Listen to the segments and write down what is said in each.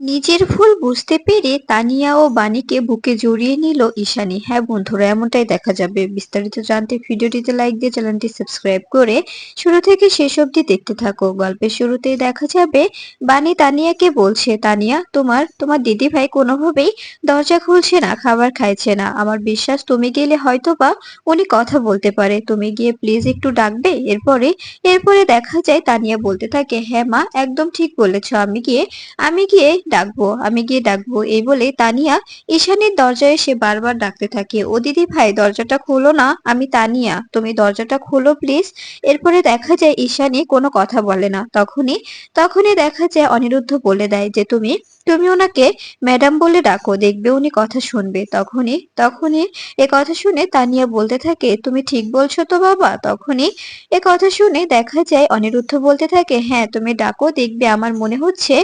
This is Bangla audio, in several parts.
নিজের ভুল বুঝতে পেরে তানিয়া ও বাণীকে বুকে জড়িয়ে নিল ঈশানী। হ্যাঁ বন্ধুরা, এমনটাই দেখা যাবে। বিস্তারিত জানতে ভিডিওটিতে লাইক দিয়ে চ্যানেলটি সাবস্ক্রাইব করে শুরু থেকে শেষ অবধি দেখতে থাকো। গল্পের শুরুতেই দেখা যাবে বাণী তানিয়াকে বলছে, তানিয়া তোমার তোমার দিদি ভাই কোনোভাবেই দরজা খুলছে না, খাবার খাইছে না। আমার বিশ্বাস তুমি গেলে হয়তো বা উনি কথা বলতে পারে, তুমি গিয়ে প্লিজ একটু ডাকবে। এরপরে এরপরে দেখা যায় তানিয়া বলতে থাকে, হ্যাঁ মা একদম ঠিক বলেছ, আমি গিয়ে ডাকবো এই বলে তানিয়া ঈশানীর দরজায় এসে বারবার ডাকতে থাকে, ও দিদি ভাই দরজাটা খোলো না, আমি তানিয়া, তুমি দরজাটা খোলো প্লিজ। এরপরে দেখা যায় ঈশানী কোনো কথা বলে না। তখনই তখনই দেখা যায় অনিরুদ্ধ বলে দেয় যে তুমি তুমি ওনাকে ম্যাডাম বলে ডাকো, দেখবে উনি কথা শুনবে। তখনই তখনই এ কথা শুনে তানিয়া বলতে থাকে, তুমি ঠিক বলছো তো বাবা। তখনই এ কথা শুনে দেখা যায় অনিরুদ্ধ বলতে থাকে, হ্যাঁ তুমি ডাকো, দেখবে আমার মনে হচ্ছে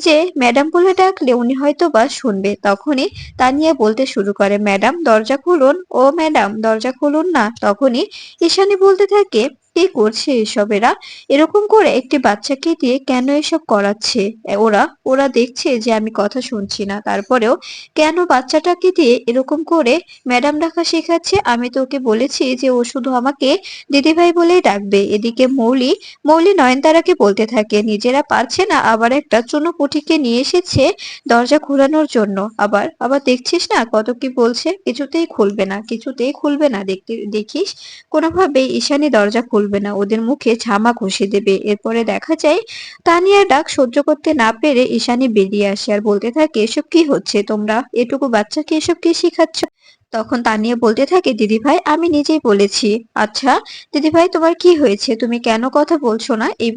যে ম্যাডাম বলে ডাকলে উনি হয়তো বা শুনবে। তখনই তানিয়া বলতে শুরু করে, ম্যাডাম দরজা খুলুন, ও ম্যাডাম দরজা খুলুন না। তখনই ঈশানী বলতে থাকে, কি করছে এসব এরা, এরকম করে একটি বাচ্চাকে দিয়ে কেন এসব করাচ্ছে ওরা ওরা দেখছে যে আমি কথা শুনছি না, তারপরেও কেন বাচ্চাটাকে দিয়ে এরকম করে ম্যাডাম ডাকা শেখাচ্ছে। আমি তো ওকে বলেছি যে ও শুধু আমাকে দিদিভাই বলেই ডাকবে। এদিকে মৌলি মৌলি নয়নতারাকে বলতে থাকে, নিজেরা পারছে না আবার একটা চুনোপুঁটিকে নিয়ে এসেছে দরজা খোলানোর জন্য। আবার আবার দেখছিস না কত কি বলছে, কিছুতেই খুলবে না, কিছুতেই খুলবে না, দেখতে দেখিস কোনোভাবেই ঈশানী দরজা খুলবে না, ওদের মুখে ঝামা ঘষে দেবে। এরপরে দেখা যায় তানিয়ার ডাক সহ্য করতে না পেরে ঈশানী বেরিয়ে আসে আর বলতে থাকে, এসব কি হচ্ছে, তোমরা এটুকু বাচ্চাকে এসব কি শিখাচ্ছ। তখন তানিয়া বলতে থাকে, দিদিভাই আমি নিজেই বলেছি। আচ্ছা দিদিভাই তোমার কি হয়েছে, তুমি কেন কথা বলছো না, এই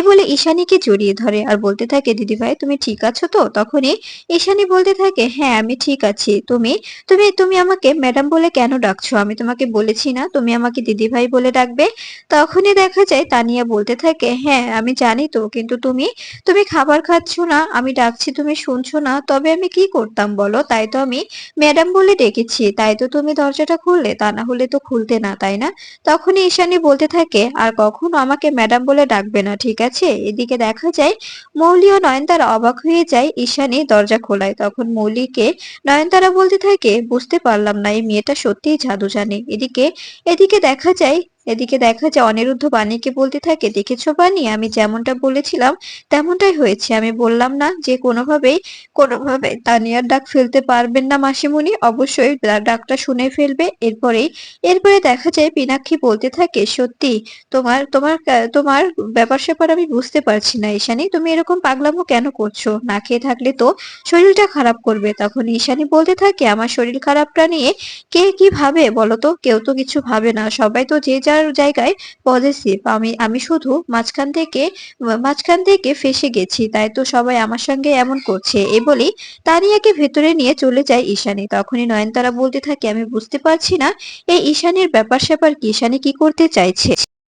বলে ঈশানীকে জড়িয়ে ধরে আর বলতে থাকে, দিদিভাই তুমি ঠিক আছো তো। তখনই ঈশানী বলতে থাকে, হ্যাঁ আমি ঠিক আছি। তুমি তুমি তুমি আমাকে ম্যাডাম বলে কেন ডাকছো, আমি তোমাকে বলেছি না তুমি আমাকে দিদিভাই বলে ডাকবে। তখনই দেখা যায় তানিয়া বলতে থাকে, হ্যাঁ আমি জানি তো, কিন্তু তুমি তুমি খাবার খাচ্ছো না, আমি ডাকছি তুমি শুনছো না, তবে আমি কি করতাম বলো, তাই তো আমি ম্যাডাম বলে ডেকেছি, তাই তো তুমি দরজাটা খুললে, তা না হলে তো খুলতে না, তাই না। তখনই ঈশানী বলতে থাকে, আর কখনো আমাকে ম্যাডাম বলে ডাকবে না, ঠিক আছে। এদিকে দেখা যায় মৌলি ও নয়নতারা অবাক হয়ে যায় ঈশানী দরজা খোলায়। তখন মৌলিকে নয়নতারা বলতে থাকে, বুঝতে পারলাম না এই মেয়েটা সত্যিই জাদু জানে। এদিকে দেখা যায় এদিকে দেখা যায় অনিরুদ্ধ বাণীকে বলতে থাকে, দেখেছো বাণী, আমি যেমনটা বলেছিলাম তেমনটাই হয়েছে। আমি বললাম না যে কোনোভাবে তানিয়ার ডাক ফেলতে পারবেন না মাসিমুনি, অবশ্যই ডাকটা শুনে ফেলবে। এরপরে দেখা যায় পিনাক্ষী বলতে থাকে, সত্যি তোমার তোমার তোমার ব্যাপার স্যাপার আমি বুঝতে পারছি না ঈশানী, তুমি এরকম পাগলামো কেন করছো, না খেয়ে থাকলে তো শরীরটা খারাপ করবে। তখন ঈশানী বলতে থাকে, আমার শরীর খারাপটা নিয়ে কে কি ভাবে বলতো, কেউ তো কিছু ভাবে না, সবাই তো যে যার জায়গায় পজিটিভ, আমি আমি শুধু মাঝখান থেকে ফেঁসে গেছি, তাই তো সবাই আমার সঙ্গে এমন করছে। এ বলেই তানিয়াকে ভেতরে নিয়ে চলে যায় ঈশানী। তখনই নয়নতারা বলতে থাকে, আমি বুঝতে পারছি না এই ঈশানীর ব্যাপার স্যাপার কি, ঈশানী কি করতে চাইছে।